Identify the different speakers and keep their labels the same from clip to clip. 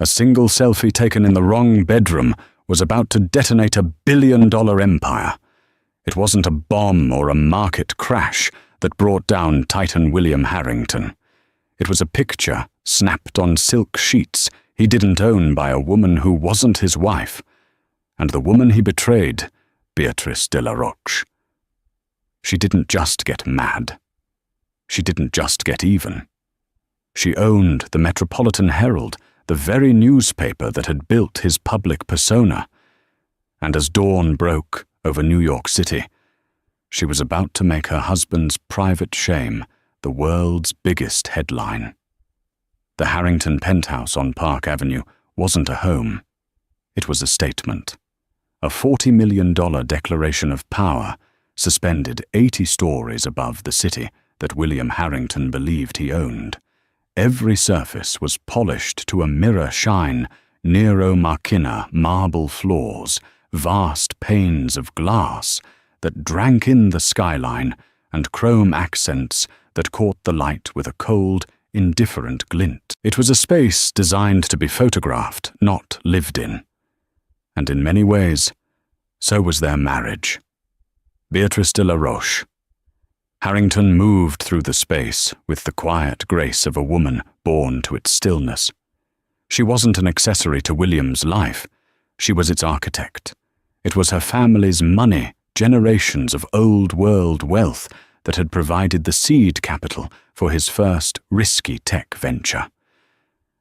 Speaker 1: A single selfie taken in the wrong bedroom was about to detonate a billion-dollar empire. It wasn't a bomb or a market crash that brought down Titan William Harrington. It was a picture snapped on silk sheets he didn't own by a woman who wasn't his wife, and the woman he betrayed, Beatrice de la Roche. She didn't just get mad. She didn't just get even. She owned the Metropolitan Herald, the very newspaper that had built his public persona. And as dawn broke over New York City, she was about to make her husband's private shame the world's biggest headline. The Harrington penthouse on Park Avenue wasn't a home. It was a statement. A $40 million declaration of power suspended 80 stories above the city that William Harrington believed he owned. Every surface was polished to a mirror shine, Nero Machina marble floors, vast panes of glass that drank in the skyline, and chrome accents that caught the light with a cold, indifferent glint. It was a space designed to be photographed, not lived in. And in many ways, so was their marriage. Beatrice de la Roche. Harrington moved through the space with the quiet grace of a woman born to its stillness. She wasn't an accessory to William's life. She was its architect. It was her family's money, generations of old-world wealth that had provided the seed capital for his first risky tech venture.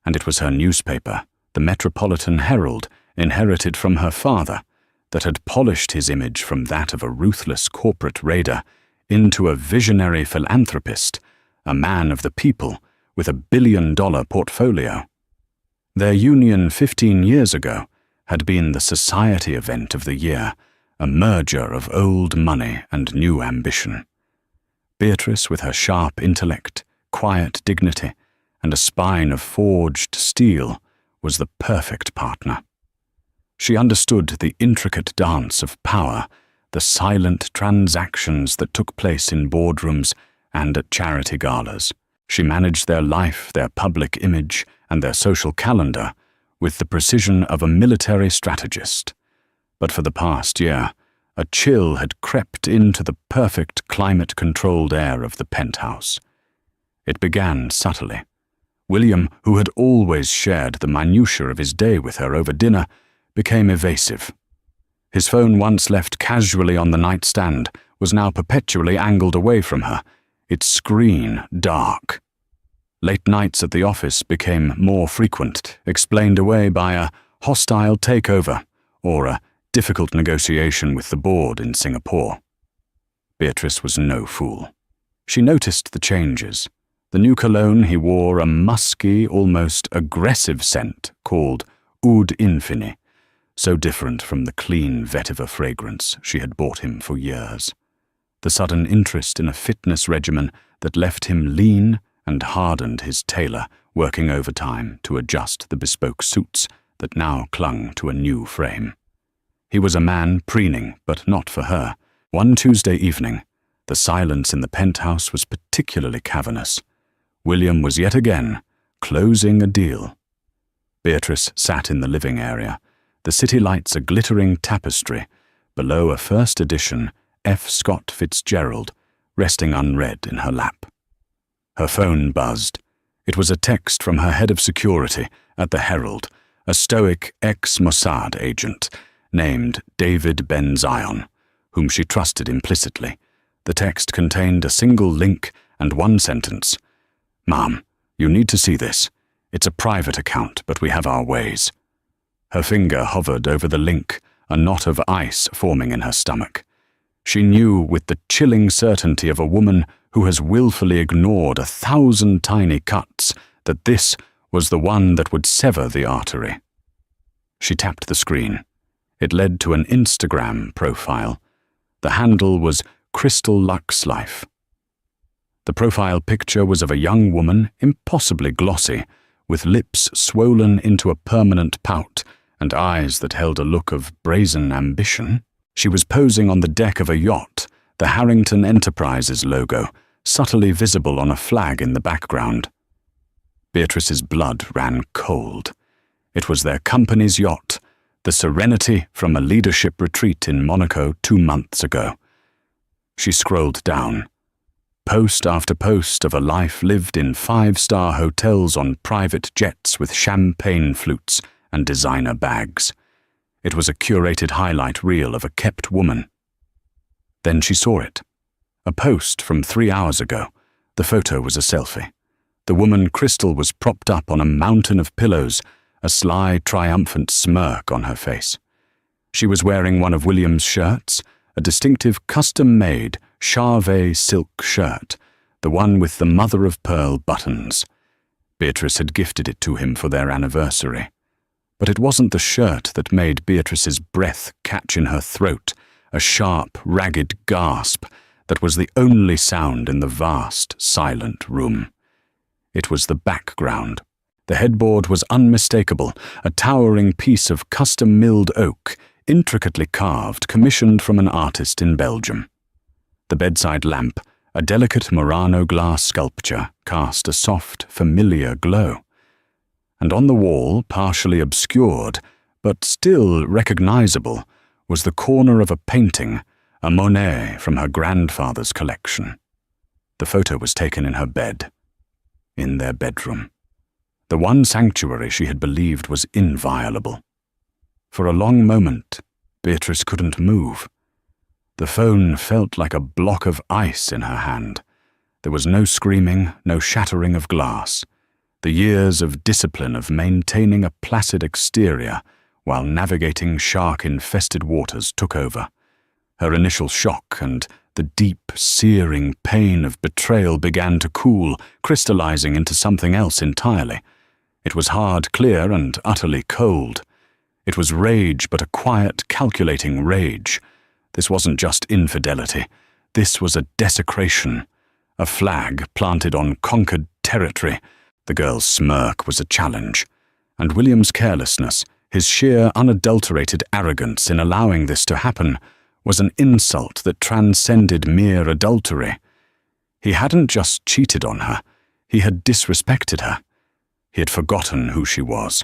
Speaker 1: And it was her newspaper, the Metropolitan Herald, inherited from her father, that had polished his image from that of a ruthless corporate raider into a visionary philanthropist, a man of the people with a billion-dollar portfolio. Their union 15 years ago had been the society event of the year, a merger of old money and new ambition. Beatrice, with her sharp intellect, quiet dignity, and a spine of forged steel, was the perfect partner. She understood the intricate dance of power, the silent transactions that took place in boardrooms and at charity galas. She managed their life, their public image, and their social calendar with the precision of a military strategist. But for the past year, a chill had crept into the perfect climate-controlled air of the penthouse. It began subtly. William, who had always shared the minutiae of his day with her over dinner, became evasive. His phone, once left casually on the nightstand, was now perpetually angled away from her, its screen dark. Late nights at the office became more frequent, explained away by a hostile takeover or a difficult negotiation with the board in Singapore. Beatrice was no fool. She noticed the changes. The new cologne he wore a musky, almost aggressive scent called Oud Infini, so different from the clean vetiver fragrance she had bought him for years. The sudden interest in a fitness regimen that left him lean and hardened his tailor, working overtime to adjust the bespoke suits that now clung to a new frame. He was a man preening, but not for her. One Tuesday evening, the silence in the penthouse was particularly cavernous. William was yet again closing a deal. Beatrice sat in the living area, the city lights a glittering tapestry, below a first edition F. Scott Fitzgerald resting unread in her lap. Her phone buzzed. It was a text from her head of security at the Herald, a stoic ex-Mossad agent named David Ben-Zion, whom she trusted implicitly. The text contained a single link and one sentence. "Mom, you need to see this. It's a private account, but we have our ways." Her finger hovered over the link, a knot of ice forming in her stomach. She knew with the chilling certainty of a woman who has willfully ignored 1,000 tiny cuts that this was the one that would sever the artery. She tapped the screen. It led to an Instagram profile. The handle was Crystal Lux Life. The profile picture was of a young woman, impossibly glossy, with lips swollen into a permanent pout and eyes that held a look of brazen ambition. She was posing on the deck of a yacht, the Harrington Enterprises logo, subtly visible on a flag in the background. Beatrice's blood ran cold. It was their company's yacht, the Serenity from a leadership retreat in Monaco 2 months ago. She scrolled down. Post after post of a life lived in 5-star hotels on private jets with champagne flutes and designer bags. It was a curated highlight reel of a kept woman. Then she saw it. A post from 3 hours ago. The photo was a selfie. The woman Crystal was propped up on a mountain of pillows, a sly, triumphant smirk on her face. She was wearing one of William's shirts, a distinctive custom-made Charvet silk shirt, the one with the mother-of-pearl buttons. Beatrice had gifted it to him for their anniversary. But it wasn't the shirt that made Beatrice's breath catch in her throat, a sharp, ragged gasp that was the only sound in the vast, silent room. It was the background. The headboard was unmistakable, a towering piece of custom-milled oak, intricately carved, commissioned from an artist in Belgium. The bedside lamp, a delicate Murano glass sculpture, cast a soft, familiar glow. And on the wall, partially obscured, but still recognizable, was the corner of a painting, a Monet from her grandfather's collection. The photo was taken in her bed, in their bedroom. The one sanctuary she had believed was inviolable. For a long moment, Beatrice couldn't move. The phone felt like a block of ice in her hand. There was no screaming, no shattering of glass. The years of discipline of maintaining a placid exterior while navigating shark-infested waters took over. Her initial shock and the deep, searing pain of betrayal began to cool, crystallizing into something else entirely. It was hard, clear, and utterly cold. It was rage, but a quiet, calculating rage. This wasn't just infidelity. This was a desecration, a flag planted on conquered territory. The girl's smirk was a challenge, and William's carelessness, his sheer, unadulterated arrogance in allowing this to happen, was an insult that transcended mere adultery. He hadn't just cheated on her, he had disrespected her. He had forgotten who she was.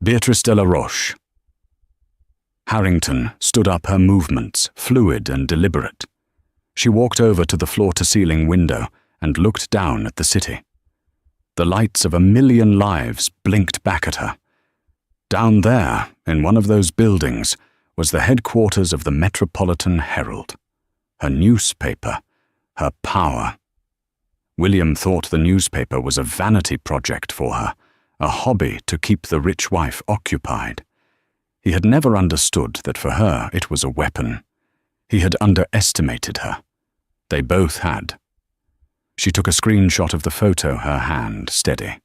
Speaker 1: Beatrice de la Roche. Harrington stood up, her movements fluid and deliberate. She walked over to the floor-to-ceiling window and looked down at the city. The lights of 1,000,000 lives blinked back at her. Down there, in one of those buildings, was the headquarters of the Metropolitan Herald. Her newspaper, her power. William thought the newspaper was a vanity project for her, a hobby to keep the rich wife occupied. He had never understood that for her it was a weapon. He had underestimated her. They both had. She took a screenshot of the photo, her hand steady.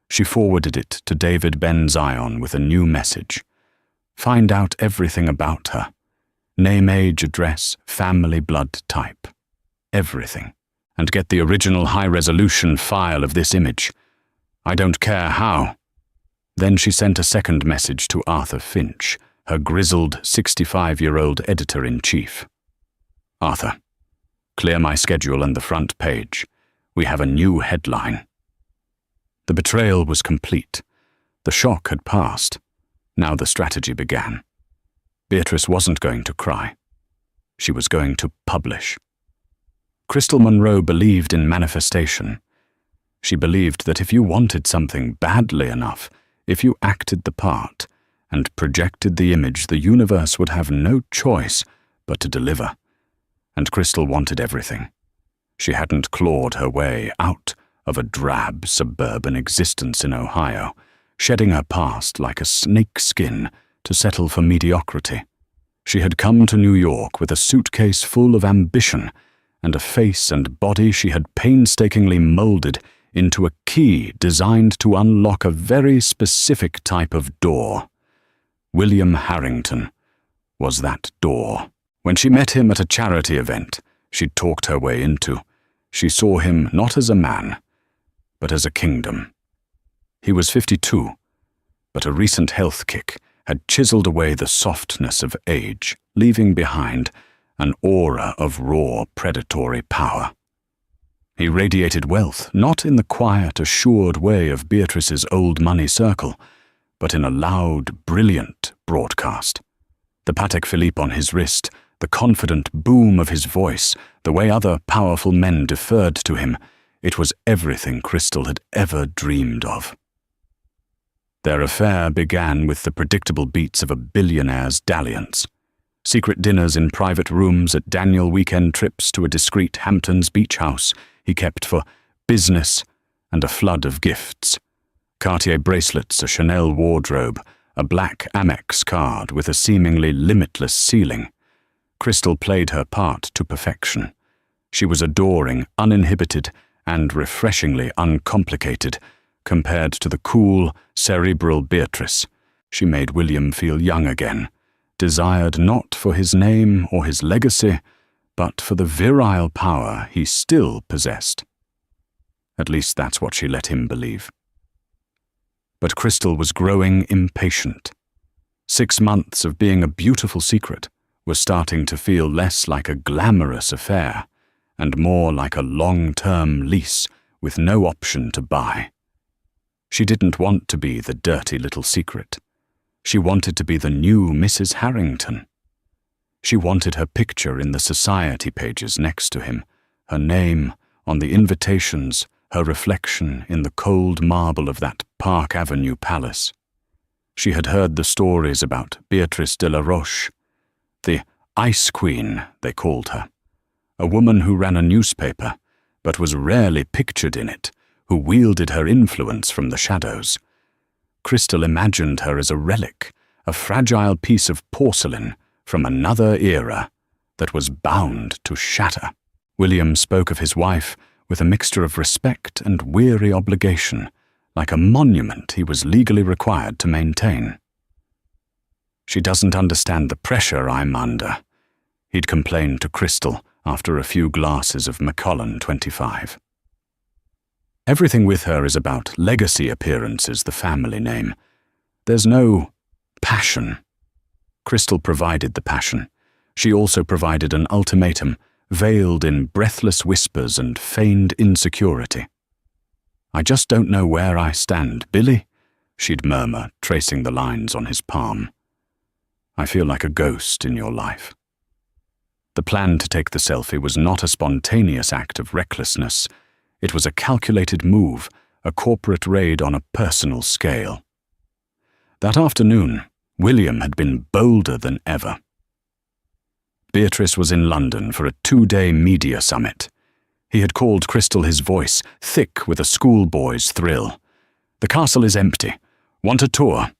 Speaker 1: She forwarded it to David Ben-Zion with a new message. Find out everything about her. Name, age, address, family, blood type. Everything. And get the original high-resolution file of this image. I don't care how. Then she sent a second message to Arthur Finch, her grizzled 65-year-old editor-in-chief. Arthur, clear my schedule and the front page. We have a new headline. The betrayal was complete. The shock had passed. Now the strategy began. Beatrice wasn't going to cry. She was going to publish. Crystal Monroe believed in manifestation. She believed that if you wanted something badly enough, if you acted the part and projected the image, the universe would have no choice but to deliver. And Crystal wanted everything. She hadn't clawed her way out of a drab suburban existence in Ohio, shedding her past like a snake skin to settle for mediocrity. She had come to New York with a suitcase full of ambition and a face and body she had painstakingly molded into a key designed to unlock a very specific type of door. William Harrington was that door. When she met him at a charity event she'd talked her way into, she saw him not as a man, but as a kingdom. He was 52, but a recent health kick had chiseled away the softness of age, leaving behind an aura of raw, predatory power. He radiated wealth, not in the quiet, assured way of Beatrice's old money circle, but in a loud, brilliant broadcast. The Patek Philippe on his wrist, the confident boom of his voice, the way other powerful men deferred to him, it was everything Crystal had ever dreamed of. Their affair began with the predictable beats of a billionaire's dalliance. Secret dinners in private rooms at Daniel weekend trips to a discreet Hamptons beach house he kept for business and a flood of gifts. Cartier bracelets, a Chanel wardrobe, a black Amex card with a seemingly limitless ceiling. Crystal played her part to perfection. She was adoring, uninhibited, and refreshingly uncomplicated compared to the cool, cerebral Beatrice. She made William feel young again, desired not for his name or his legacy, but for the virile power he still possessed. At least that's what she let him believe. But Crystal was growing impatient. 6 months of being a beautiful secret was starting to feel less like a glamorous affair and more like a long-term lease with no option to buy. She didn't want to be the dirty little secret. She wanted to be the new Mrs. Harrington. She wanted her picture in the society pages next to him, her name on the invitations, her reflection in the cold marble of that Park Avenue palace. She had heard the stories about Beatrice de la Roche, the Ice Queen, they called her, a woman who ran a newspaper, but was rarely pictured in it, who wielded her influence from the shadows. Crystal imagined her as a relic, a fragile piece of porcelain from another era that was bound to shatter. William spoke of his wife with a mixture of respect and weary obligation, like a monument he was legally required to maintain. "She doesn't understand the pressure I'm under," he'd complained to Crystal after a few glasses of Macallan 25. "Everything with her is about legacy appearances, the family name. There's no passion." Crystal provided the passion. She also provided an ultimatum, veiled in breathless whispers and feigned insecurity. "I just don't know where I stand, Billy," she'd murmur, tracing the lines on his palm. "I feel like a ghost in your life." The plan to take the selfie was not a spontaneous act of recklessness. It was a calculated move, a corporate raid on a personal scale. That afternoon, William had been bolder than ever. Beatrice was in London for a 2-day media summit. He had called Crystal his voice, thick with a schoolboy's thrill. "The castle is empty. Want a tour?"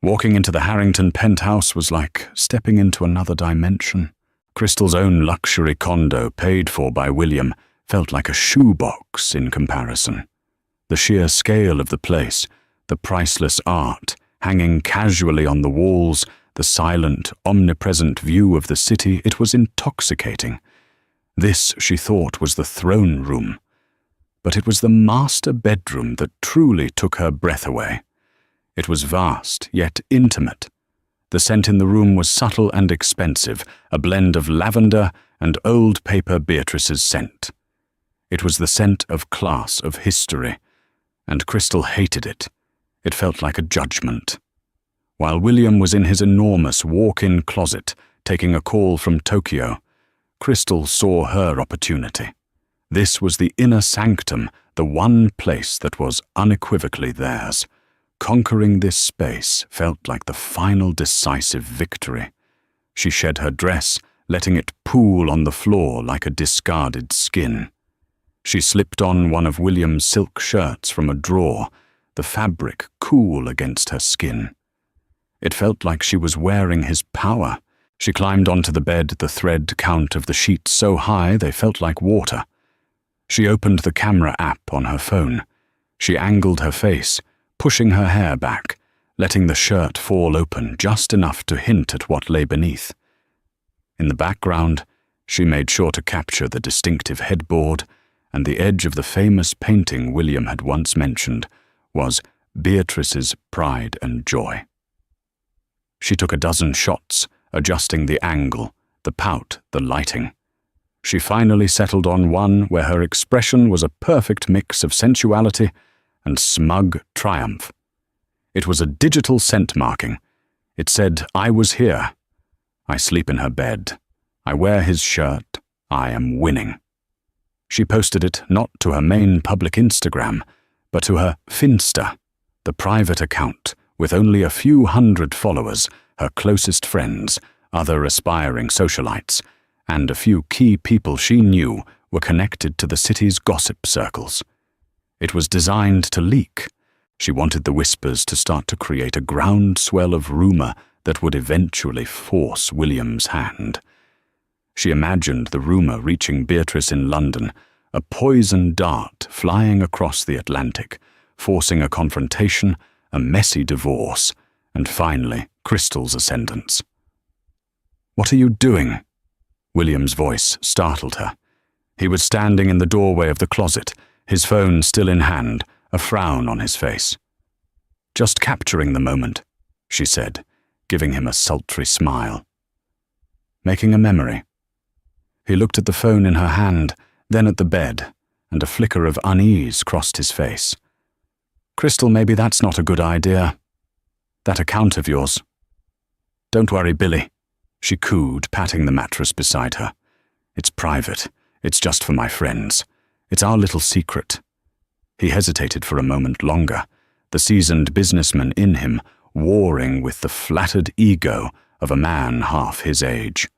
Speaker 1: Walking into the Harrington penthouse was like stepping into another dimension. Crystal's own luxury condo, paid for by William, felt like a shoebox in comparison. The sheer scale of the place, the priceless art hanging casually on the walls, the silent, omnipresent view of the city, it was intoxicating. This, she thought, was the throne room. But it was the master bedroom that truly took her breath away. It was vast, yet intimate. The scent in the room was subtle and expensive, a blend of lavender and old paper Beatrice's scent. It was the scent of class, of history, and Crystal hated it. It felt like a judgment. While William was in his enormous walk-in closet, taking a call from Tokyo, Crystal saw her opportunity. This was the inner sanctum, the one place that was unequivocally theirs. Conquering this space felt like the final decisive victory. She shed her dress, letting it pool on the floor like a discarded skin. She slipped on one of William's silk shirts from a drawer, the fabric cool against her skin. It felt like she was wearing his power. She climbed onto the bed, the thread count of the sheets so high they felt like water. She opened the camera app on her phone. She angled her face, pushing her hair back, letting the shirt fall open just enough to hint at what lay beneath. In the background, she made sure to capture the distinctive headboard, and the edge of the famous painting William had once mentioned was Beatrice's pride and joy. She took a dozen shots, adjusting the angle, the pout, the lighting. She finally settled on one where her expression was a perfect mix of sensuality and smug triumph. It was a digital scent marking. It said, "I was here. I sleep in her bed. I wear his shirt. I am winning." She posted it not to her main public Instagram, but to her Finsta, the private account with only a few hundred followers, her closest friends, other aspiring socialites, and a few key people she knew were connected to the city's gossip circles. It was designed to leak. She wanted the whispers to start to create a groundswell of rumor that would eventually force William's hand. She imagined the rumor reaching Beatrice in London, a poison dart flying across the Atlantic, forcing a confrontation, a messy divorce, and finally Crystal's ascendance. "What are you doing?" William's voice startled her. He was standing in the doorway of the closet, his phone still in hand, a frown on his face. "Just capturing the moment," she said, giving him a sultry smile. "Making a memory." He looked at the phone in her hand, then at the bed, and a flicker of unease crossed his face. "Crystal, maybe that's not a good idea. That account of yours." "Don't worry, Billy," she cooed, patting the mattress beside her. "It's private. It's just for my friends. It's our little secret." He hesitated for a moment longer, the seasoned businessman in him warring with the flattered ego of a man half his age.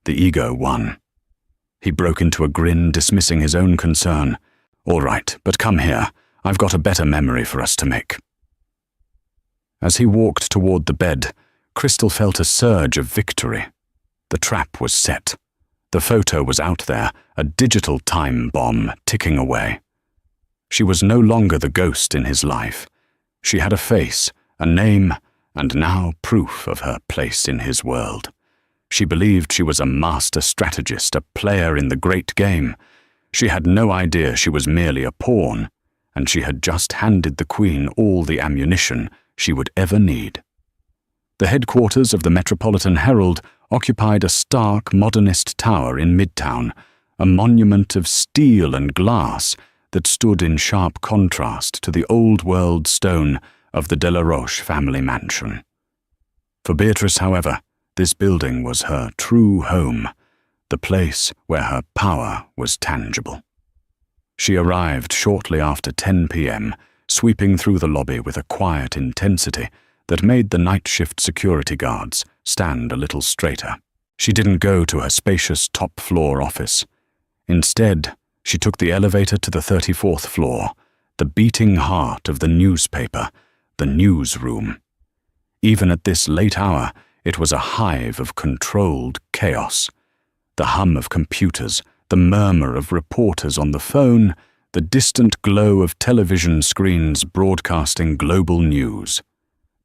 Speaker 1: The ego won. He broke into a grin, dismissing his own concern. "All right, but come here. I've got a better memory for us to make." As he walked toward the bed, Crystal felt a surge of victory. The trap was set. The photo was out there, a digital time bomb ticking away. She was no longer the ghost in his life. She had a face, a name, and now proof of her place in his world. She believed she was a master strategist, a player in the great game. She had no idea she was merely a pawn, and she had just handed the Queen all the ammunition she would ever need. The headquarters of the Metropolitan Herald occupied a stark modernist tower in Midtown, a monument of steel and glass that stood in sharp contrast to the old-world stone of the De La Roche family mansion. For Beatrice, however, this building was her true home, the place where her power was tangible. She arrived shortly after 10 p.m., sweeping through the lobby with a quiet intensity that made the night shift security guards stand a little straighter. She didn't go to her spacious top-floor office. Instead, she took the elevator to the 34th floor, the beating heart of the newspaper, the newsroom. Even at this late hour, it was a hive of controlled chaos. The hum of computers, the murmur of reporters on the phone, the distant glow of television screens broadcasting global news.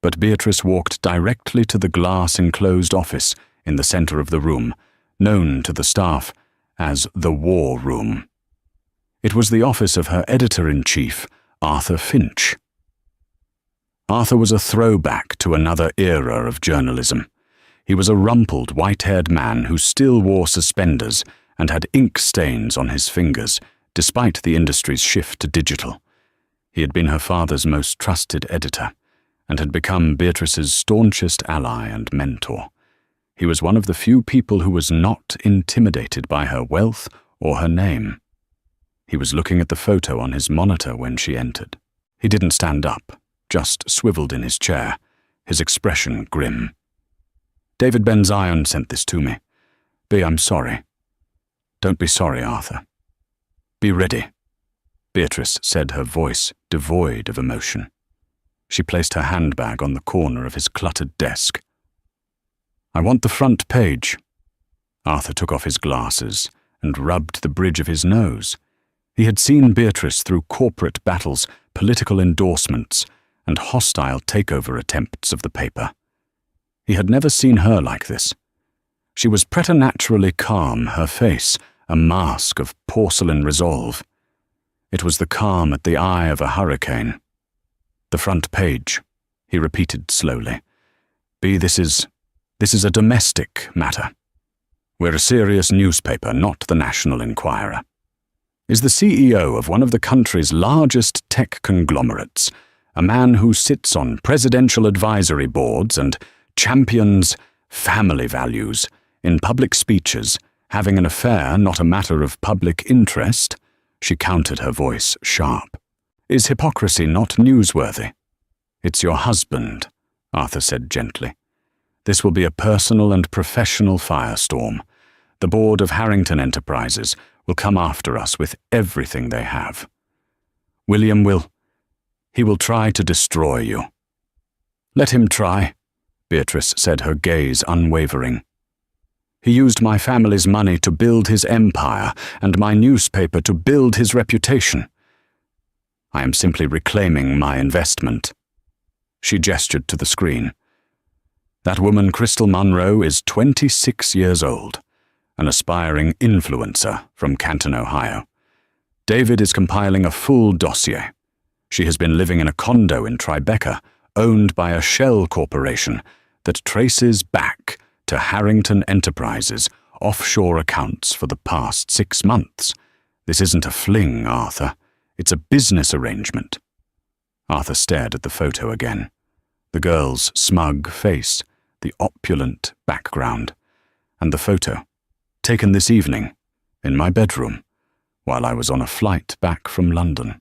Speaker 1: But Beatrice walked directly to the glass-enclosed office in the center of the room, known to the staff as the War Room. It was the office of her editor-in-chief, Arthur Finch. Arthur was a throwback to another era of journalism. He was a rumpled, white-haired man who still wore suspenders and had ink stains on his fingers, despite the industry's shift to digital. He had been her father's most trusted editor, and had become Beatrice's staunchest ally and mentor. He was one of the few people who was not intimidated by her wealth or her name. He was looking at the photo on his monitor when she entered. He didn't stand up, just swiveled in his chair, his expression grim. "David Ben-Zion sent this to me. B, I'm sorry." "Don't be sorry, Arthur. Be ready," Beatrice said, her voice devoid of emotion. She placed her handbag on the corner of his cluttered desk. "I want the front page." Arthur took off his glasses and rubbed the bridge of his nose. He had seen Beatrice through corporate battles, political endorsements, and hostile takeover attempts of the paper. He had never seen her like this. She was preternaturally calm, her face a mask of porcelain resolve. It was the calm at the eye of a hurricane. "The front page," he repeated slowly. "B, this is a domestic matter. We're a serious newspaper, not the National Enquirer. Is the CEO of one of the country's largest tech conglomerates, A man who sits on presidential advisory boards and champions family values in public speeches, having an affair not a matter of public interest, she countered, her voice sharp. Is hypocrisy not newsworthy? It's your husband, Arthur said gently. This will be a personal and professional firestorm. The board of Harrington Enterprises will come after us with everything they have. William will try to destroy you. Let him try, Beatrice said, her gaze unwavering. He used my family's money to build his empire and my newspaper to build his reputation. I am simply reclaiming my investment. She gestured to the screen. That woman, Crystal Munro, is 26 years old, an aspiring influencer from Canton, Ohio. David is compiling a full dossier. She has been living in a condo in Tribeca, owned by a shell corporation that traces back to Harrington Enterprises' offshore accounts for the past 6 months. This isn't a fling, Arthur. It's a business arrangement. Arthur stared at the photo again. The girl's smug face, the opulent background, and the photo, taken this evening, in my bedroom, while I was on a flight back from London.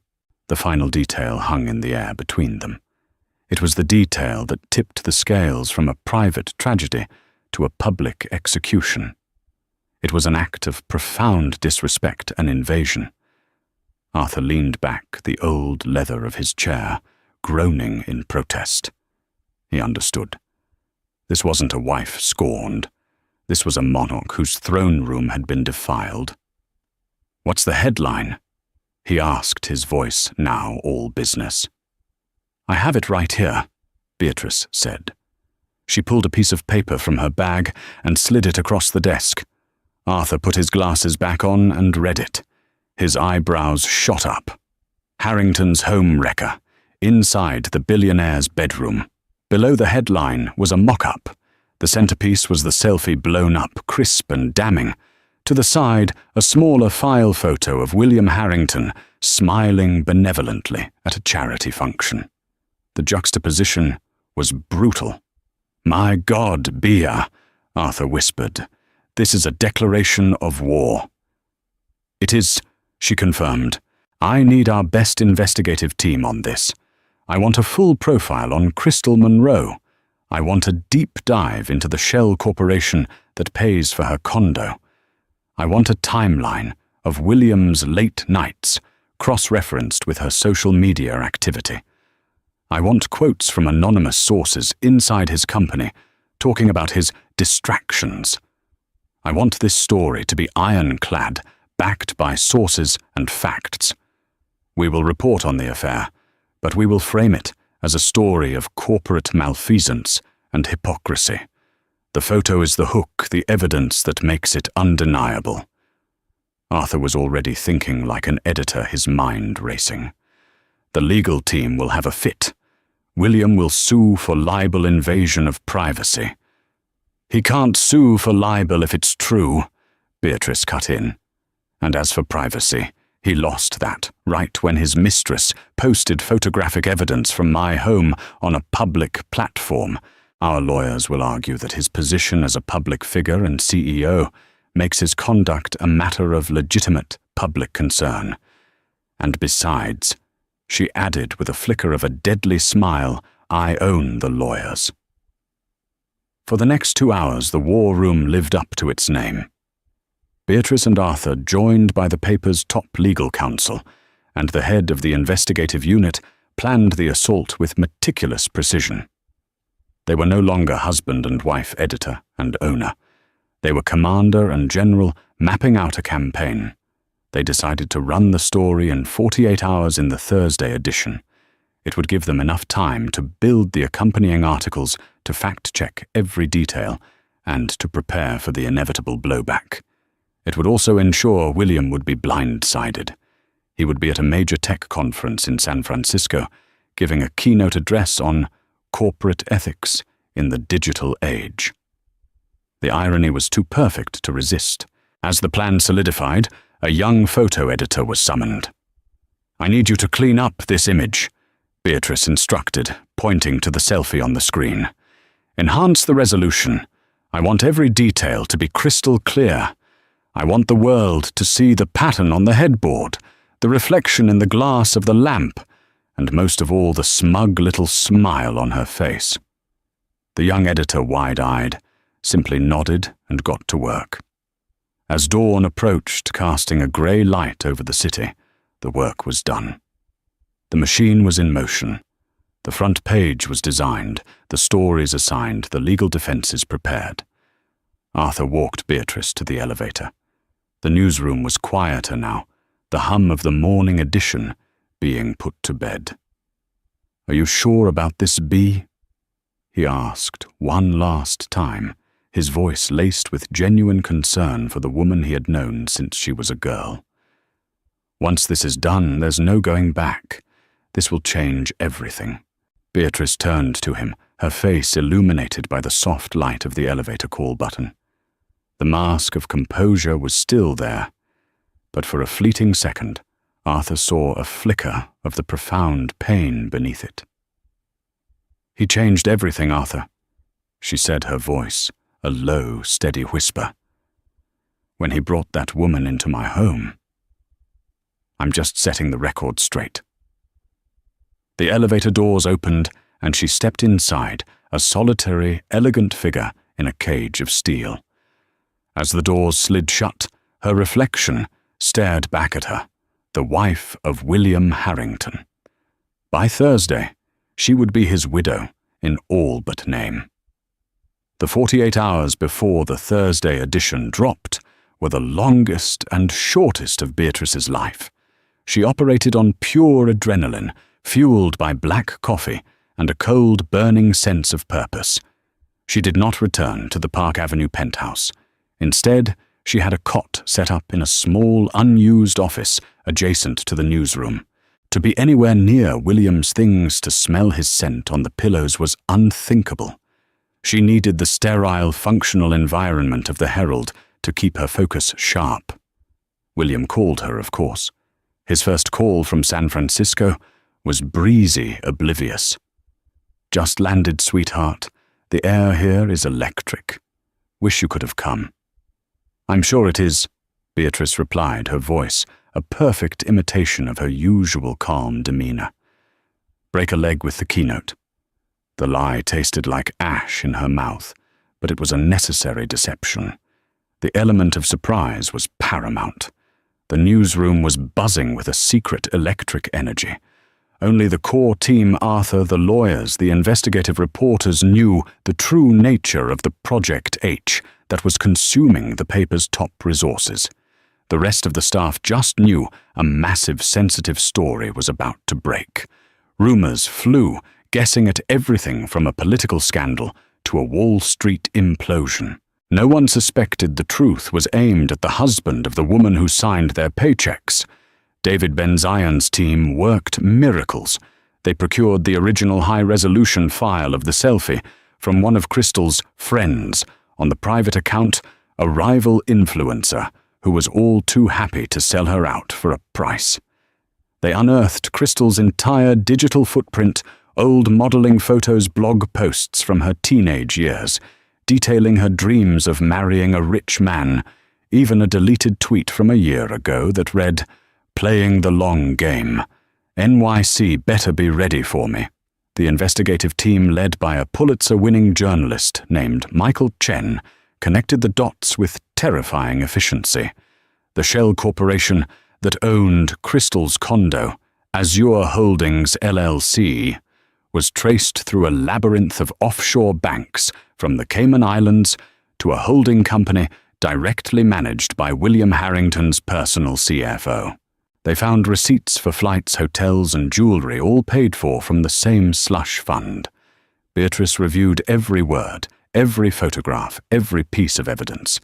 Speaker 1: The final detail hung in the air between them. It was the detail that tipped the scales from a private tragedy to a public execution. It was an act of profound disrespect and invasion. Arthur leaned back the old leather of his chair, groaning in protest. He understood. This wasn't a wife scorned. This was a monarch whose throne room had been defiled. What's the headline? He asked, his voice now all business. I have it right here, Beatrice said. She pulled a piece of paper from her bag and slid it across the desk. Arthur put his glasses back on and read it. His eyebrows shot up. Harrington's home wrecker, inside the billionaire's bedroom. Below the headline was a mock-up. The centerpiece was the selfie blown up, crisp and damning. To the side, a smaller file photo of William Harrington smiling benevolently at a charity function. The juxtaposition was brutal. My God, Bea, Arthur whispered. This is a declaration of war. It is, she confirmed. I need our best investigative team on this. I want a full profile on Crystal Munro. I want a deep dive into the shell corporation that pays for her condo. I want a timeline of William's late nights, cross-referenced with her social media activity. I want quotes from anonymous sources inside his company, talking about his distractions. I want this story to be ironclad, backed by sources and facts. We will report on the affair, but we will frame it as a story of corporate malfeasance and hypocrisy. The photo is the hook, the evidence that makes it undeniable. Arthur was already thinking like an editor, his mind racing. The legal team will have a fit. William will sue for libel invasion of privacy. He can't sue for libel if it's true, Beatrice cut in. And as for privacy, he lost that right when his mistress posted photographic evidence from my home on a public platform. Our lawyers will argue that his position as a public figure and CEO makes his conduct a matter of legitimate public concern. And besides, she added with a flicker of a deadly smile, I own the lawyers. For the next 2 hours, the war room lived up to its name. Beatrice and Arthur, joined by the paper's top legal counsel, and the head of the investigative unit, planned the assault with meticulous precision. They were no longer husband and wife editor and owner. They were commander and general, mapping out a campaign. They decided to run the story in 48 hours in the Thursday edition. It would give them enough time to build the accompanying articles, to fact-check every detail, and to prepare for the inevitable blowback. It would also ensure William would be blindsided. He would be at a major tech conference in San Francisco, giving a keynote address on corporate ethics in the digital age. The irony was too perfect to resist. As the plan solidified, a young photo editor was summoned. I need you to clean up this image, Beatrice instructed, pointing to the selfie on the screen. "Enhance the resolution. I want every detail to be crystal clear. I want the world to see the pattern on the headboard, the reflection in the glass of the lamp, and most of all the smug little smile on her face." The young editor, wide-eyed, simply nodded and got to work. As dawn approached, casting a grey light over the city, the work was done. The machine was in motion. The front page was designed, the stories assigned, the legal defences prepared. Arthur walked Beatrice to the elevator. The newsroom was quieter now, the hum of the morning edition being put to bed. "Are you sure about this, B?" he asked one last time, his voice laced with genuine concern for the woman he had known since she was a girl. "Once this is done, there's no going back. This will change everything." Beatrice turned to him, her face illuminated by the soft light of the elevator call button. The mask of composure was still there, but for a fleeting second, Arthur saw a flicker of the profound pain beneath it. "He changed everything, Arthur," she said, her voice a low, steady whisper. "When he brought that woman into my home. I'm just setting the record straight." The elevator doors opened, and she stepped inside, a solitary, elegant figure in a cage of steel. As the doors slid shut, her reflection stared back at her, the wife of William Harrington. By Thursday, she would be his widow in all but name. The 48 hours before the Thursday edition dropped were the longest and shortest of Beatrice's life. She operated on pure adrenaline, fueled by black coffee and a cold, burning sense of purpose. She did not return to the Park Avenue penthouse. Instead, she had a cot set up in a small, unused office adjacent to the newsroom. To be anywhere near William's things to smell his scent on the pillows was unthinkable. She needed the sterile, functional environment of the Herald to keep her focus sharp. William called her, of course. His first call from San Francisco was breezy, oblivious. "Just landed, sweetheart. The air here is electric. Wish you could have come." "I'm sure it is," Beatrice replied, her voice a perfect imitation of her usual calm demeanor. "Break a leg with the keynote." The lie tasted like ash in her mouth, but it was a necessary deception. The element of surprise was paramount. The newsroom was buzzing with a secret electric energy. Only the core team, Arthur, the lawyers, the investigative reporters knew the true nature of the Project H that was consuming the paper's top resources. The rest of the staff just knew a massive, sensitive story was about to break. Rumors flew, guessing at everything from a political scandal to a Wall Street implosion. No one suspected the truth was aimed at the husband of the woman who signed their paychecks. David Benzion's team worked miracles. They procured the original high-resolution file of the selfie from one of Crystal's friends on the private account, a rival influencer who was all too happy to sell her out for a price. They unearthed Crystal's entire digital footprint, old modeling photos, blog posts from her teenage years, detailing her dreams of marrying a rich man, even a deleted tweet from a year ago that read, "Playing the long game. NYC better be ready for me." The investigative team, led by a Pulitzer-winning journalist named Michael Chen, connected the dots with terrifying efficiency. The shell corporation that owned Crystal's condo, Azure Holdings LLC, was traced through a labyrinth of offshore banks from the Cayman Islands to a holding company directly managed by William Harrington's personal CFO. They found receipts for flights, hotels, and jewelry, all paid for from the same slush fund. Beatrice reviewed every word, every photograph, every piece of evidence.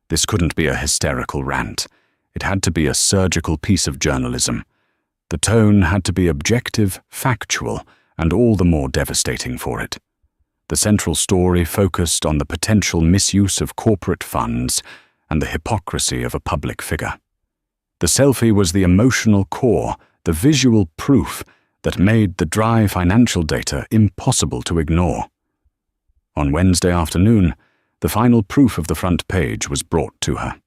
Speaker 1: This couldn't be a hysterical rant. It had to be a surgical piece of journalism. The tone had to be objective, factual, and all the more devastating for it. The central story focused on the potential misuse of corporate funds and the hypocrisy of a public figure. The selfie was the emotional core, the visual proof that made the dry financial data impossible to ignore. On Wednesday afternoon, the final proof of the front page was brought to her.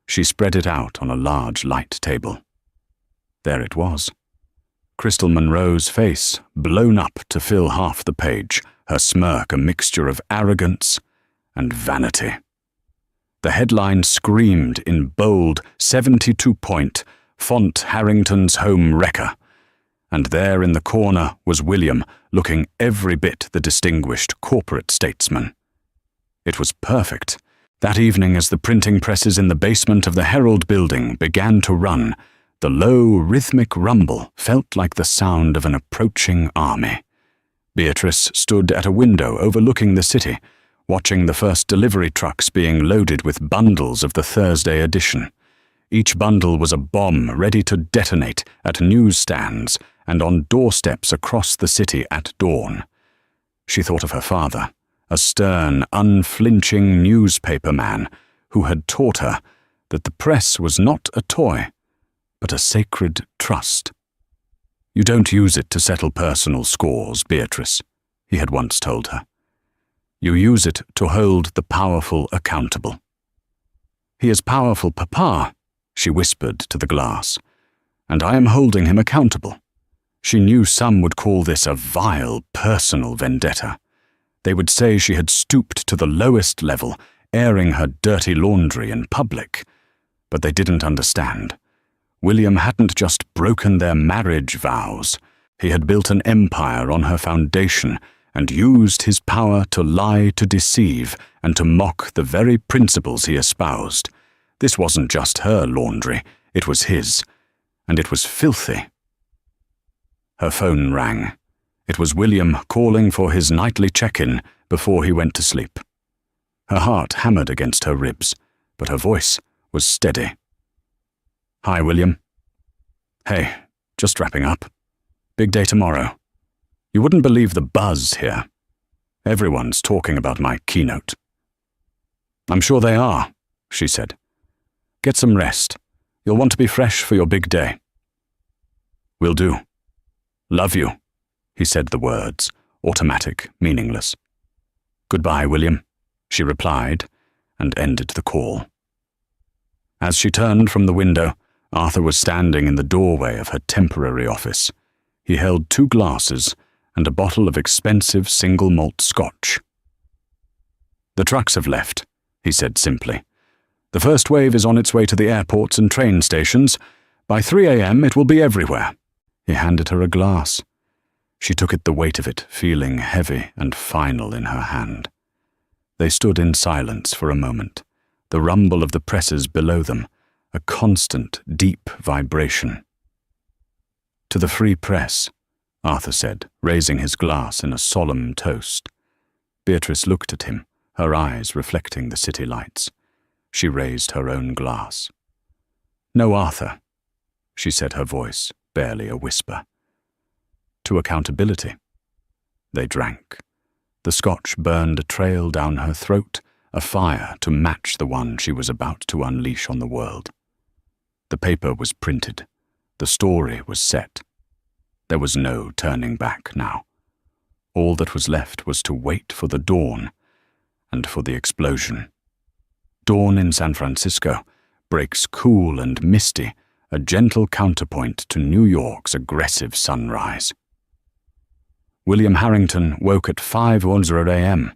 Speaker 1: She spread it out on a large light table. There it was. Crystal Monroe's face, blown up to fill half the page, her smirk a mixture of arrogance and vanity. The headline screamed in bold 72-point font Harrington's home wrecker, and there in the corner was William, looking every bit the distinguished corporate statesman. It was perfect. That evening, as the printing presses in the basement of the Herald building began to run, the low, rhythmic rumble felt like the sound of an approaching army. Beatrice stood at a window overlooking the city, watching the first delivery trucks being loaded with bundles of the Thursday edition. Each bundle was a bomb ready to detonate at newsstands and on doorsteps across the city at dawn. She thought of her father, a stern, unflinching newspaper man who had taught her that the press was not a toy, but a sacred trust. "You don't use it to settle personal scores, Beatrice," he had once told her. "You use it to hold the powerful accountable." "He is powerful, Papa," she whispered to the glass, "and I am holding him accountable." She knew some would call this a vile, personal vendetta. They would say she had stooped to the lowest level, airing her dirty laundry in public. But they didn't understand. William hadn't just broken their marriage vows. He had built an empire on her foundation and used his power to lie, to deceive, and to mock the very principles he espoused. This wasn't just her laundry, it was his, and it was filthy. Her phone rang. It was William calling for his nightly check-in before he went to sleep. Her heart hammered against her ribs, but her voice was steady. "Hi, William." "Hey, just wrapping up. Big day tomorrow. You wouldn't believe the buzz here. Everyone's talking about my keynote." "I'm sure they are," she said. "Get some rest. You'll want to be fresh for your big day." "Will do. Love you." He said the words, automatic, meaningless. "Goodbye, William," she replied, and ended the call. As she turned from the window, Arthur was standing in the doorway of her temporary office. He held 2 glasses and a bottle of expensive single malt scotch. "The trucks have left," he said simply. "The first wave is on its way to the airports and train stations. By 3 a.m. it will be everywhere." He handed her a glass. She took it, the weight of it feeling heavy and final in her hand. They stood in silence for a moment, the rumble of the presses below them, a constant, deep vibration. "To the free press," Arthur said, raising his glass in a solemn toast. Beatrice looked at him, her eyes reflecting the city lights. She raised her own glass. "No, Arthur," she said, her voice barely a whisper. "To accountability." They drank. The scotch burned a trail down her throat, a fire to match the one she was about to unleash on the world. The paper was printed. The story was set. There was no turning back now. All that was left was to wait for the dawn and for the explosion. Dawn in San Francisco breaks cool and misty, a gentle counterpoint to New York's aggressive sunrise. William Harrington woke at 5:00 a.m.,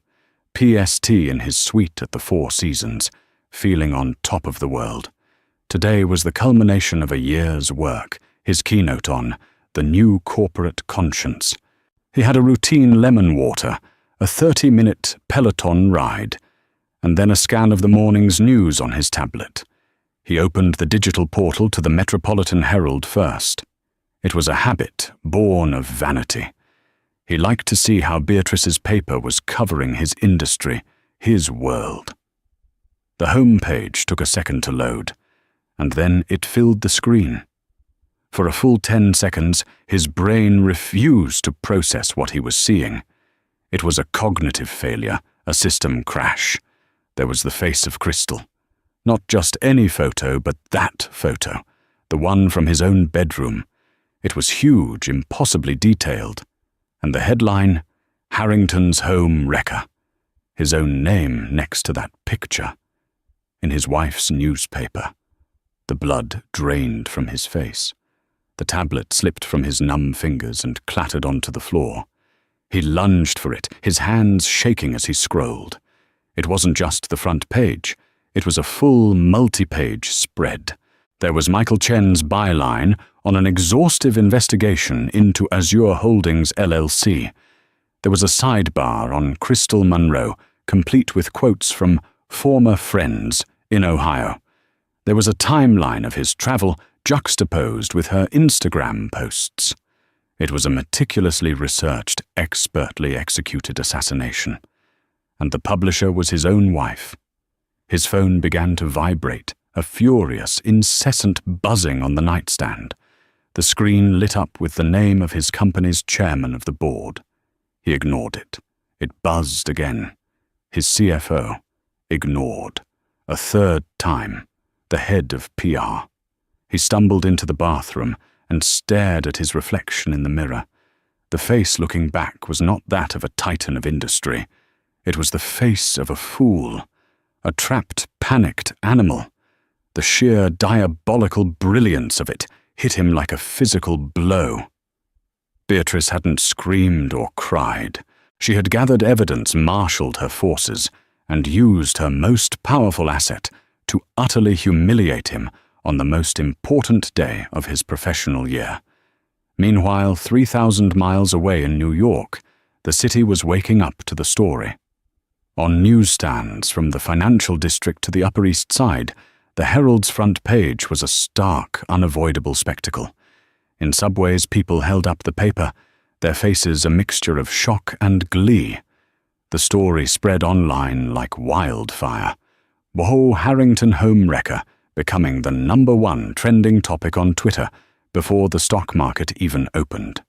Speaker 1: PST in his suite at the Four Seasons, feeling on top of the world. Today was the culmination of a year's work, his keynote on The New Corporate Conscience. He had a routine lemon water, a 30-minute Peloton ride, and then a scan of the morning's news on his tablet. He opened the digital portal to the Metropolitan Herald first. It was a habit born of vanity. He liked to see how Beatrice's paper was covering his industry, his world. The home page took a second to load, and then it filled the screen. For a full 10 seconds, his brain refused to process what he was seeing. It was a cognitive failure, a system crash. There was the face of Crystal. Not just any photo, but that photo, the one from his own bedroom. It was huge, impossibly detailed, and the headline, Harrington's Home Wrecker. His own name next to that picture. In his wife's newspaper. The blood drained from his face. The tablet slipped from his numb fingers and clattered onto the floor. He lunged for it, his hands shaking as he scrolled. It wasn't just the front page. It was a full multi-page spread. There was Michael Chen's byline on an exhaustive investigation into Azure Holdings LLC. There was a sidebar on Crystal Monroe, complete with quotes from former friends in Ohio. There was a timeline of his travel juxtaposed with her Instagram posts. It was a meticulously researched, expertly executed assassination. And the publisher was his own wife. His phone began to vibrate, a furious, incessant buzzing on the nightstand. The screen lit up with the name of his company's chairman of the board. He ignored it. It buzzed again. His CFO. Ignored. A third time. The head of PR. He stumbled into the bathroom and stared at his reflection in the mirror. The face looking back was not that of a titan of industry. It was the face of a fool. A trapped, panicked animal. The sheer diabolical brilliance of it hit him like a physical blow. Beatrice hadn't screamed or cried. She had gathered evidence, marshaled her forces, and used her most powerful asset to utterly humiliate him on the most important day of his professional year. Meanwhile, 3,000 miles away in New York, the city was waking up to the story. On newsstands from the financial district to the Upper East Side, the Herald's front page was a stark, unavoidable spectacle. In subways, people held up the paper, their faces a mixture of shock and glee. The story spread online like wildfire. Whoa, Harrington Home Wrecker becoming the #1 trending topic on Twitter before the stock market even opened.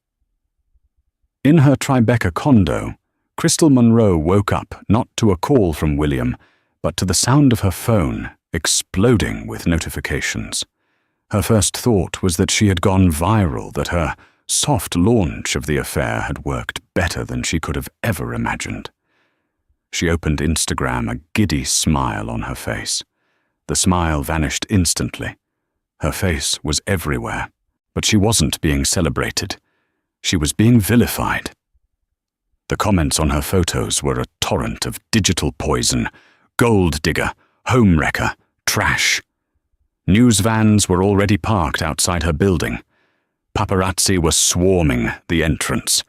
Speaker 1: In her Tribeca condo, Crystal Monroe woke up not to a call from William, but to the sound of her phone exploding with notifications. Her first thought was that she had gone viral, that her soft launch of the affair had worked better than she could have ever imagined. She opened Instagram, a giddy smile on her face. The smile vanished instantly. Her face was everywhere, but she wasn't being celebrated. She was being vilified. The comments on her photos were a torrent of digital poison, gold digger, home wrecker, trash. News vans were already parked outside her building. Paparazzi were swarming the entrance.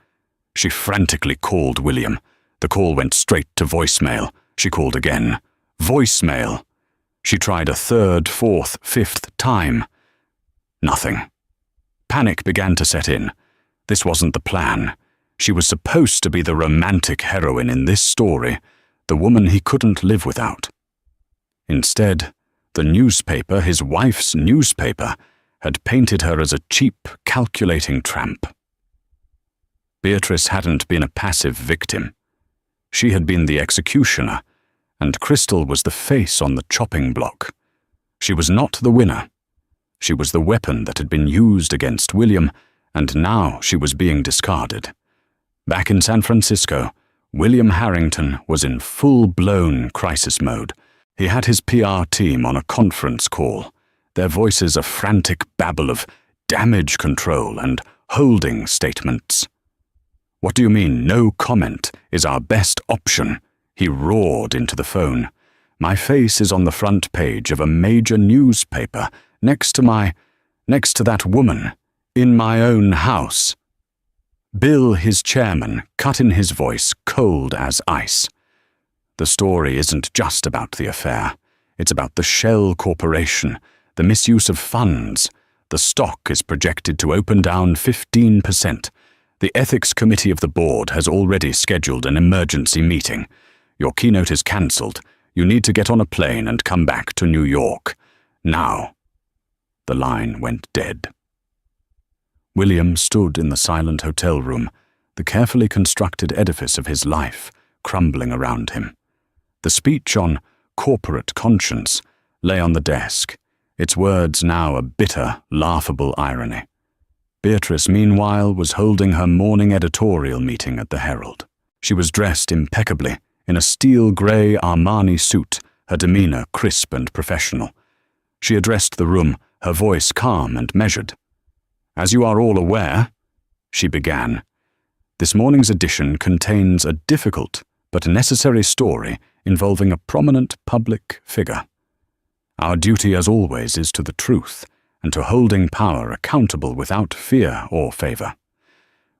Speaker 1: She frantically called William. The call went straight to voicemail. She called again. Voicemail. She tried a third, fourth, fifth time. Nothing. Panic began to set in. This wasn't the plan. She was supposed to be the romantic heroine in this story, the woman he couldn't live without. Instead, the newspaper, his wife's newspaper, had painted her as a cheap, calculating tramp. Beatrice hadn't been a passive victim. She had been the executioner, and Crystal was the face on the chopping block. She was not the winner. She was the weapon that had been used against William, and now she was being discarded. Back in San Francisco, William Harrington was in full-blown crisis mode. He had his PR team on a conference call, their voices a frantic babble of damage control and holding statements. "What do you mean, no comment is our best option?" he roared into the phone. "My face is on the front page of a major newspaper, next to that woman, in my own house." Bill, his chairman, cut in his voice cold as ice. The story isn't just about the affair. It's about the shell corporation, the misuse of funds. The stock is projected to open down 15%. The ethics committee of the board has already scheduled an emergency meeting. Your keynote is cancelled. You need to get on a plane and come back to New York. Now. The line went dead. William stood in the silent hotel room, the carefully constructed edifice of his life crumbling around him. The speech on corporate conscience lay on the desk, its words now a bitter, laughable irony. Beatrice, meanwhile, was holding her morning editorial meeting at the Herald. She was dressed impeccably, in a steel-grey Armani suit, her demeanour crisp and professional. She addressed the room, her voice calm and measured. "As you are all aware," she began, "this morning's edition contains a difficult but necessary story involving a prominent public figure. Our duty, as always, is to the truth and to holding power accountable without fear or favour.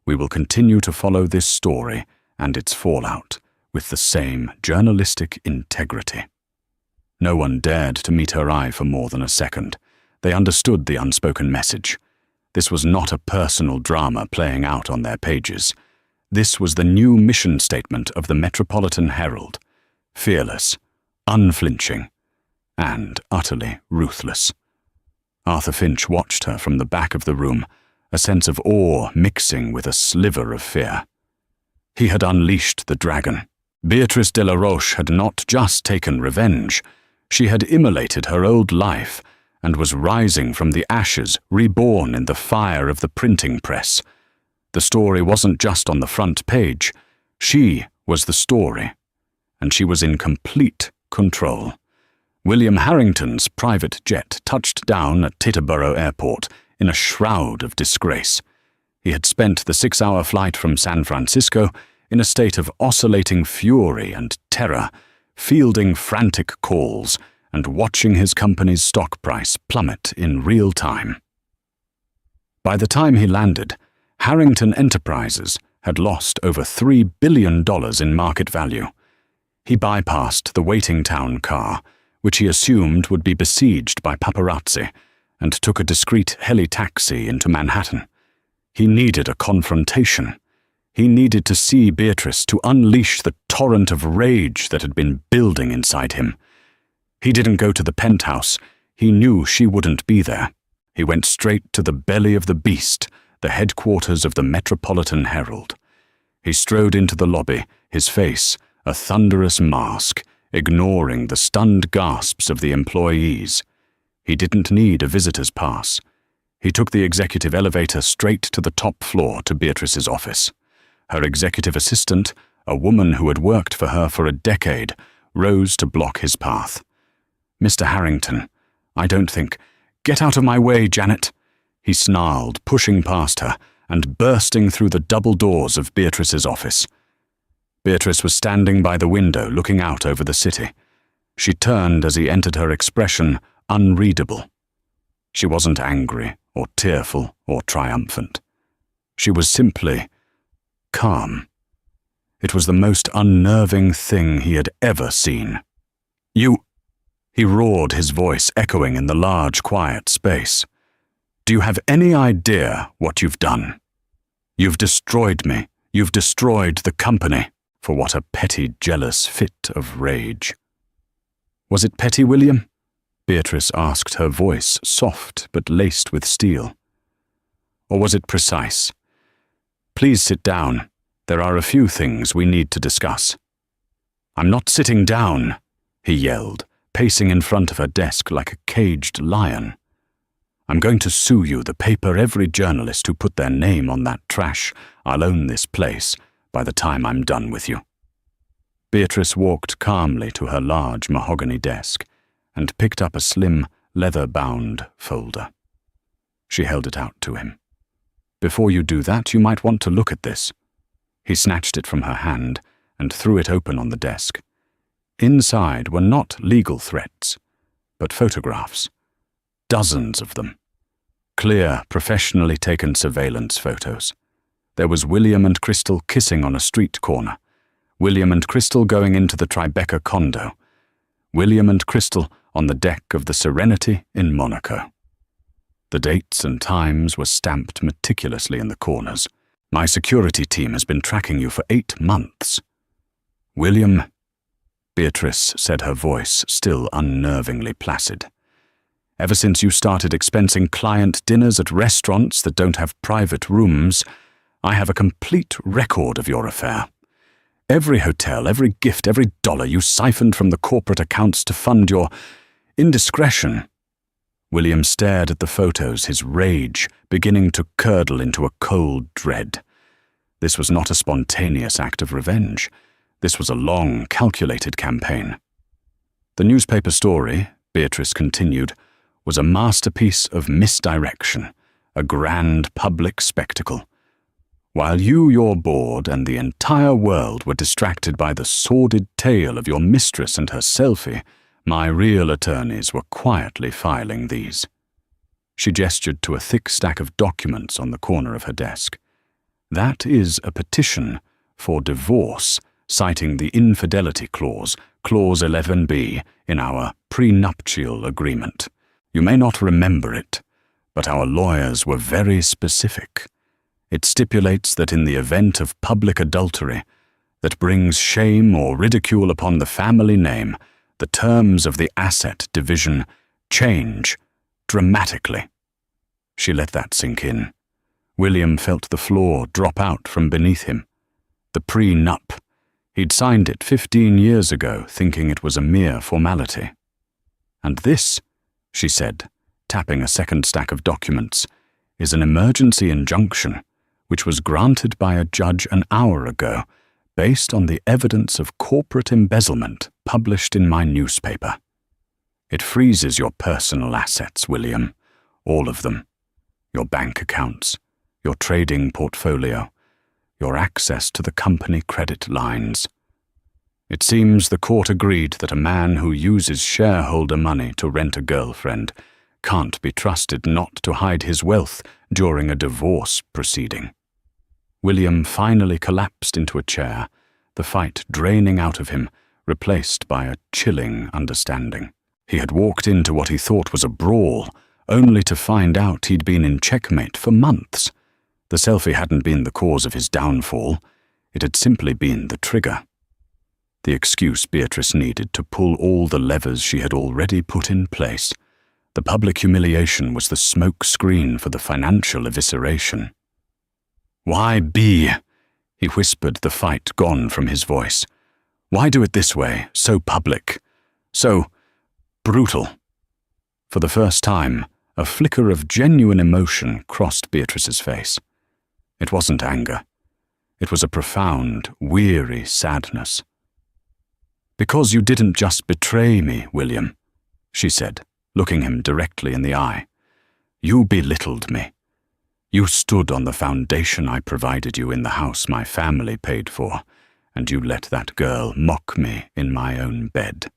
Speaker 1: We will continue to follow this story and its fallout with the same journalistic integrity." No one dared to meet her eye for more than a second. They understood the unspoken message. This was not a personal drama playing out on their pages. This was the new mission statement of the Metropolitan Herald: fearless, unflinching, and utterly ruthless. Arthur Finch watched her from the back of the room, a sense of awe mixing with a sliver of fear. He had unleashed the dragon. Beatrice de la Roche had not just taken revenge. She had immolated her old life and was rising from the ashes, reborn in the fire of the printing press. The story wasn't just on the front page. She was the story, and she was in complete control. William Harrington's private jet touched down at Teterboro Airport in a shroud of disgrace. He had spent the 6-hour flight from San Francisco in a state of oscillating fury and terror, fielding frantic calls and watching his company's stock price plummet in real time. By the time he landed, Harrington Enterprises had lost over $3 billion in market value. He bypassed the waiting town car, which he assumed would be besieged by paparazzi, and took a discreet heli-taxi into Manhattan. He needed a confrontation. He needed to see Beatrice, to unleash the torrent of rage that had been building inside him. He didn't go to the penthouse. He knew she wouldn't be there. He went straight to the belly of the beast, the headquarters of the Metropolitan Herald. He strode into the lobby, his face a thunderous mask, ignoring the stunned gasps of the employees. He didn't need a visitor's pass. He took the executive elevator straight to the top floor to Beatrice's office. Her executive assistant, a woman who had worked for her for a decade, rose to block his path. "Mr. Harrington, I don't think—" "Get out of my way, Janet," he snarled, pushing past her and bursting through the double doors of Beatrice's office. Beatrice was standing by the window looking out over the city. She turned as he entered, her expression unreadable. She wasn't angry or tearful or triumphant. She was simply calm. It was the most unnerving thing he had ever seen. "You—" he roared, his voice echoing in the large, quiet space. "Do you have any idea what you've done? You've destroyed me. You've destroyed the company." For what a petty, jealous fit of rage. "Was it petty, William?" Beatrice asked, her voice soft but laced with steel. "Or was it precise? Please sit down. There are a few things we need to discuss." "I'm not sitting down," he yelled, pacing in front of her desk like a caged lion. "I'm going to sue you, the paper, every journalist who put their name on that trash. I'll own this place by the time I'm done with you." Beatrice walked calmly to her large mahogany desk and picked up a slim, leather-bound folder. She held it out to him. "Before you do that, you might want to look at this." He snatched it from her hand and threw it open on the desk. Inside were not legal threats, but photographs. Dozens of them. Clear, professionally taken surveillance photos. There was William and Crystal kissing on a street corner. William and Crystal going into the Tribeca condo. William and Crystal on the deck of the Serenity in Monaco. The dates and times were stamped meticulously in the corners. "My security team has been tracking you for 8 months." "William," Beatrice said, her voice still unnervingly placid. "Ever since you started expensing client dinners at restaurants that don't have private rooms, I have a complete record of your affair. Every hotel, every gift, every dollar you siphoned from the corporate accounts to fund your indiscretion. William stared at the photos, his rage beginning to curdle into a cold dread. This was not a spontaneous act of revenge. This was a long, calculated campaign. The newspaper story, Beatrice continued, was a masterpiece of misdirection, a grand public spectacle. While you, your board, and the entire world were distracted by the sordid tale of your mistress and her selfie, my real attorneys were quietly filing these. She gestured to a thick stack of documents on the corner of her desk. That is a petition for divorce, citing the infidelity clause, Clause 11b, in our prenuptial agreement. You may not remember it, but our lawyers were very specific. It stipulates that in the event of public adultery that brings shame or ridicule upon the family name, the terms of the asset division change dramatically. She let that sink in. William felt the floor drop out from beneath him. The prenup. He'd signed it 15 years ago, thinking it was a mere formality. And this, she said, tapping a second stack of documents, is an emergency injunction, which was granted by a judge an hour ago, based on the evidence of corporate embezzlement published in my newspaper. It freezes your personal assets, William, all of them. Your bank accounts, your trading portfolio, your access to the company credit lines. It seems the court agreed that a man who uses shareholder money to rent a girlfriend can't be trusted not to hide his wealth during a divorce proceeding. William finally collapsed into a chair, the fight draining out of him, replaced by a chilling understanding. He had walked into what he thought was a brawl, only to find out he'd been in checkmate for months. The selfie hadn't been the cause of his downfall. It had simply been the trigger. The excuse Beatrice needed to pull all the levers she had already put in place. The public humiliation was the smoke screen for the financial evisceration. "Why be?" he whispered, the fight gone from his voice. "Why do it this way, so public, so brutal?" For the first time, a flicker of genuine emotion crossed Beatrice's face. It wasn't anger. It was a profound, weary sadness. "Because you didn't just betray me, William," she said, looking him directly in the eye. "You belittled me. You stood on the foundation I provided you in the house my family paid for, and you let that girl mock me in my own bed.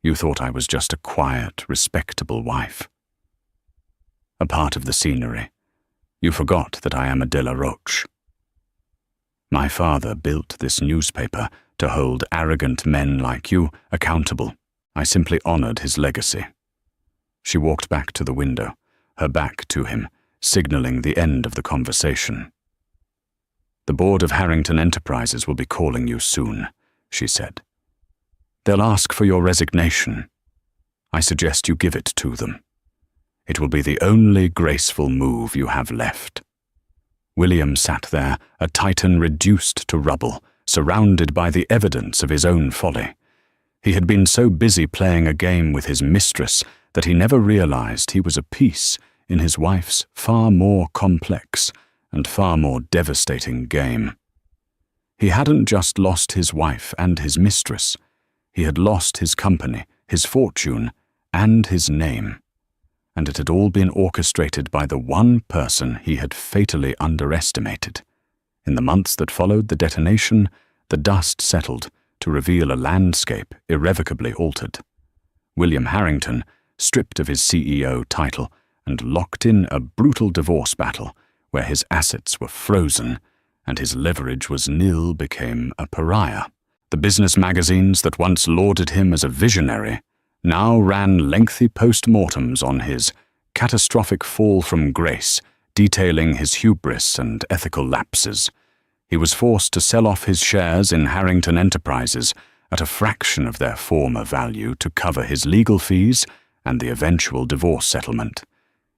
Speaker 1: You thought I was just a quiet, respectable wife. A part of the scenery. You forgot that I am a de la Roche. My father built this newspaper to hold arrogant men like you accountable. I simply honored his legacy." She walked back to the window, her back to him, signaling the end of the conversation. "The board of Harrington Enterprises will be calling you soon," she said. "They'll ask for your resignation. I suggest you give it to them. It will be the only graceful move you have left." William sat there, a titan reduced to rubble, surrounded by the evidence of his own folly. He had been so busy playing a game with his mistress that he never realized he was a piece in his wife's far more complex and far more devastating game. He hadn't just lost his wife and his mistress. He had lost his company, his fortune, and his name. And it had all been orchestrated by the one person he had fatally underestimated. In the months that followed the detonation, the dust settled to reveal a landscape irrevocably altered. William Harrington, stripped of his CEO title and locked in a brutal divorce battle where his assets were frozen and his leverage was nil, became a pariah. The business magazines that once lauded him as a visionary now ran lengthy post-mortems on his catastrophic fall from grace, detailing his hubris and ethical lapses. He was forced to sell off his shares in Harrington Enterprises at a fraction of their former value to cover his legal fees and the eventual divorce settlement.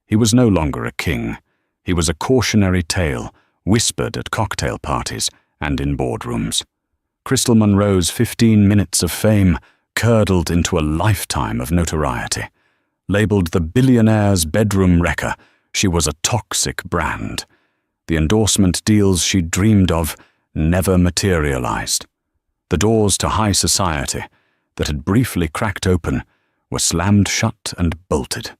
Speaker 1: He was no longer a king. He was a cautionary tale, whispered at cocktail parties and in boardrooms. Crystal Monroe's 15 minutes of fame curdled into a lifetime of notoriety. Labeled the billionaire's bedroom wrecker, she was a toxic brand. The endorsement deals she dreamed of never materialized. The doors to high society that had briefly cracked open were slammed shut and bolted.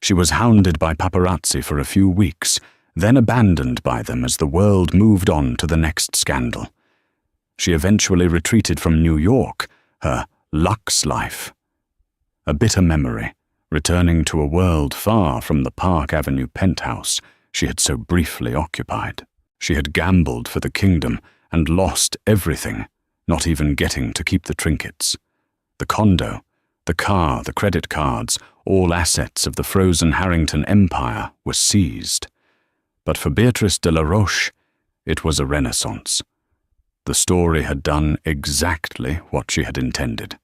Speaker 1: She was hounded by paparazzi for a few weeks, then abandoned by them as the world moved on to the next scandal. She eventually retreated from New York, her luxe life. A bitter memory, returning to a world far from the Park Avenue penthouse she had so briefly occupied. She had gambled for the kingdom and lost everything, not even getting to keep the trinkets. The condo, the car, the credit cards, all assets of the frozen Harrington empire were seized. But for Beatrice de la Roche, it was a renaissance. The story had done exactly what she had intended.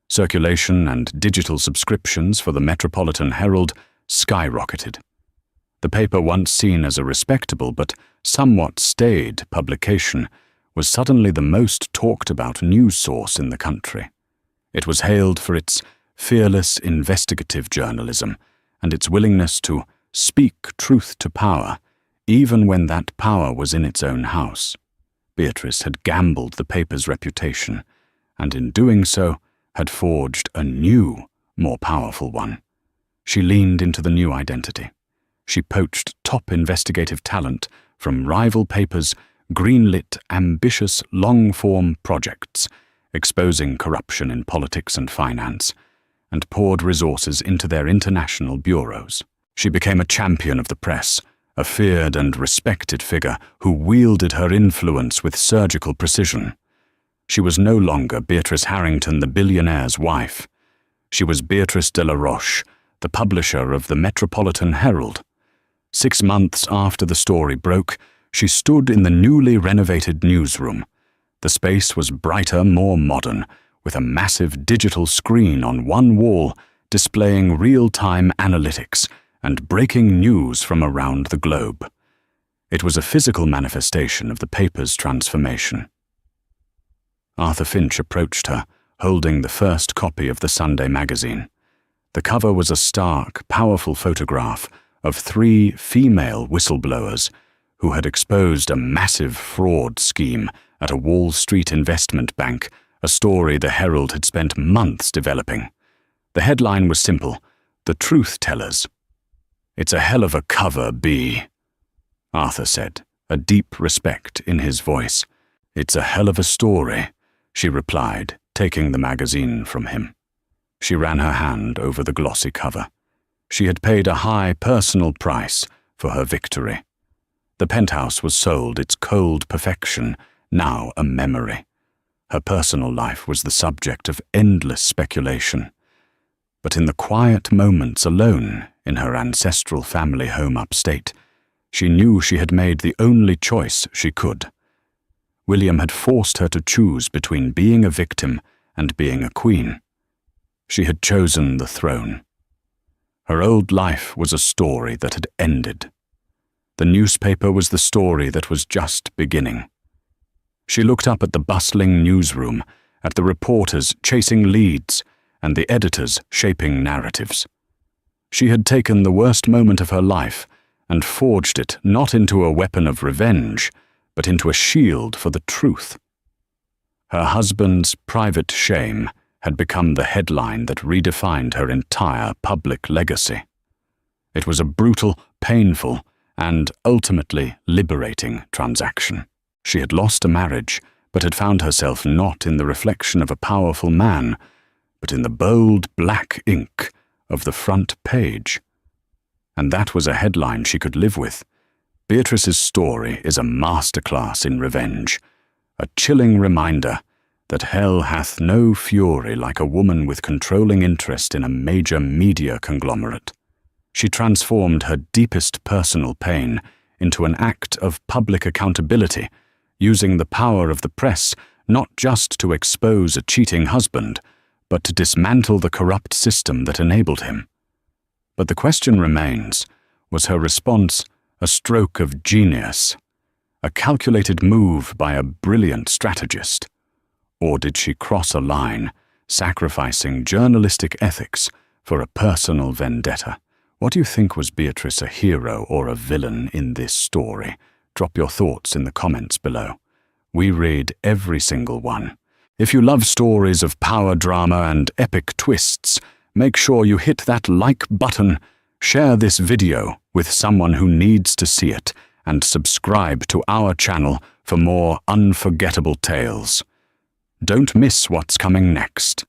Speaker 1: Circulation and digital subscriptions for the Metropolitan Herald skyrocketed. The paper, once seen as a respectable but somewhat staid publication, was suddenly the most talked about news source in the country. It was hailed for its fearless investigative journalism and its willingness to speak truth to power, even when that power was in its own house. Beatrice had gambled the paper's reputation, and in doing so had forged a new, more powerful one. She leaned into the new identity. She poached top investigative talent from rival papers, greenlit ambitious long-form projects, exposing corruption in politics and finance, and poured resources into their international bureaus. She became a champion of the press, a feared and respected figure who wielded her influence with surgical precision. She was no longer Beatrice Harrington, the billionaire's wife. She was Beatrice de la Roche, the publisher of the Metropolitan Herald. 6 months after the story broke, she stood in the newly renovated newsroom. The space was brighter, more modern, with a massive digital screen on one wall displaying real-time analytics and breaking news from around the globe. It was a physical manifestation of the paper's transformation. Arthur Finch approached her, holding the first copy of the Sunday magazine. The cover was a stark, powerful photograph of 3 female whistleblowers who had exposed a massive fraud scheme at a Wall Street investment bank, a story the Herald had spent months developing. The headline was simple: "The Truth Tellers." "It's a hell of a cover, B," Arthur said, a deep respect in his voice. "It's a hell of a story," she replied, taking the magazine from him. She ran her hand over the glossy cover. She had paid a high personal price for her victory. The penthouse was sold, its cold perfection now a memory. Her personal life was the subject of endless speculation. But in the quiet moments alone in her ancestral family home upstate, she knew she had made the only choice she could. William had forced her to choose between being a victim and being a queen. She had chosen the throne. Her old life was a story that had ended. The newspaper was the story that was just beginning. She looked up at the bustling newsroom, at the reporters chasing leads, and the editors shaping narratives. She had taken the worst moment of her life and forged it not into a weapon of revenge, but into a shield for the truth. Her husband's private shame had become the headline that redefined her entire public legacy. It was a brutal, painful, and ultimately liberating transaction. She had lost a marriage, but had found herself not in the reflection of a powerful man, but in the bold black ink of the front page. And that was a headline she could live with. Beatrice's story is a masterclass in revenge, a chilling reminder that hell hath no fury like a woman with controlling interest in a major media conglomerate. She transformed her deepest personal pain into an act of public accountability, using the power of the press not just to expose a cheating husband, but to dismantle the corrupt system that enabled him. But the question remains, was her response a stroke of genius, a calculated move by a brilliant strategist? Or did she cross a line, sacrificing journalistic ethics for a personal vendetta. What do you think? Was Beatrice a hero or a villain in this story? Drop your thoughts in the comments below. We read every single one. If you love stories of power drama and epic twists, make sure you hit that like button, share this video with someone who needs to see it, and subscribe to our channel for more unforgettable tales. Don't miss what's coming next.